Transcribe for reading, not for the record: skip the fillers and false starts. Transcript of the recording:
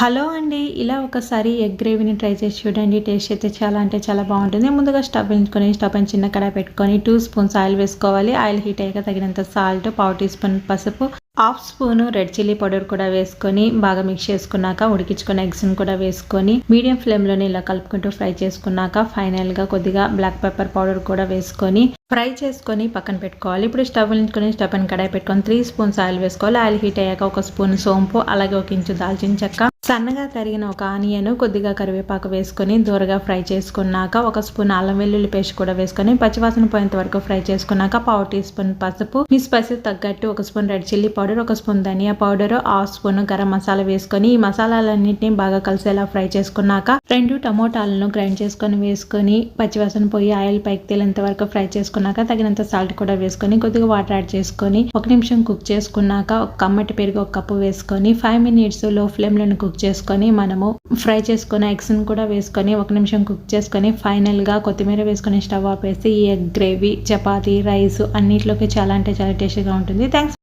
Hello అండి. ఇలా ఒకసారి ఎగ్ గ్రేవీని ట్రై చేసి చూడండి. టేస్ట్ అయితే చాలా అంటే చాలా బాగుంటుంది. ముందుగా స్టవ్ వెలిగించుకొని స్టవ్ పైన చిన్న కడాయి పెట్టుకొని 2 స్పూన్స్ ఆయిల్ వేసుకోవాలి. ఆయిల్ హీట్ అయ్యాక తగినంత సాల్ట్, పావు టీ స్పూన్ పసుపు, half spoon red chilli powder కూడా వేసుకొని బాగా మిక్స్ చేసుకున్నాక ఉడికించుకున్న ఎగ్స్ని కూడా వేసుకొని మీడియం ఫ్లేమ్లోనే ఇలా కలుపుకుంటూ ఫ్రై చేసుకున్నాక ఫైనల్గా కొద్దిగా బ్లాక్ పెప్పర్ పౌడర్ కూడా వేసుకొని ఫ్రై చేసుకొని పక్కన పెట్టుకోవాలి. ఇప్పుడు స్టవ్ వెలిగించుకొని స్టవ్ పైన కడాయి పెట్టుకొని 3 స్పూన్స్ ఆయిల్ వేసుకోవాలి. ఆయిల్ హీట్ అయ్యాక 1 స్పూన్ సోంపు, అలాగే 1 ఇంచు దాల్చిన చెక్క, సన్నగా తరిగిన ఒక ఆనియన్, కొద్దిగా కరివేపాకు వేసుకొని దూరగా ఫ్రై చేసుకున్నాక 1 స్పూన్ అల్లం వెల్లుల్లి పేస్ట్ కూడా వేసుకొని పచ్చివాసన పోయేంత వరకు ఫ్రై చేసుకున్నాక పావు టీ స్పూన్ పసుపు, మీ స్పైసీ తగ్గట్టు 1 spoon red chilli powder, 1 spoon ధనియా powder, half spoon garam masala వేసుకొని ఈ మసాలాలన్నింటినీ బాగా కలిసేలా ఫ్రై చేసుకున్నాక 2 టమోటాలను గ్రైండ్ చేసుకొని వేసుకొని పచ్చివాసన పోయి ఆయిల్ పైకి తేలేంత వరకు ఫ్రై చేసుకున్నాక తగినంత సాల్ట్ కూడా వేసుకొని కొద్దిగా వాటర్ యాడ్ చేసుకొని 1 నిమిషం కుక్ చేసుకున్నాక ఒక కమ్మటి పెరుగు 1 కప్పు వేసుకొని 5 మినిట్స్ లో ఫ్లేమ్ లో కుక్ చేసుకొని మనము ఫ్రై చేసుకున్న ఎగ్స్ కూడా వేసుకొని 1 నిమిషం కుక్ చేసుకొని ఫైనల్ గా కొత్తిమీర వేసుకొని స్టవ్ ఆపేసి ఈ ఎగ్ గ్రేవీ చపాతీ, రైస్ అన్నిట్లోకి చాలా అంటే చాలా టేస్టీగా ఉంటుంది. థ్యాంక్స్.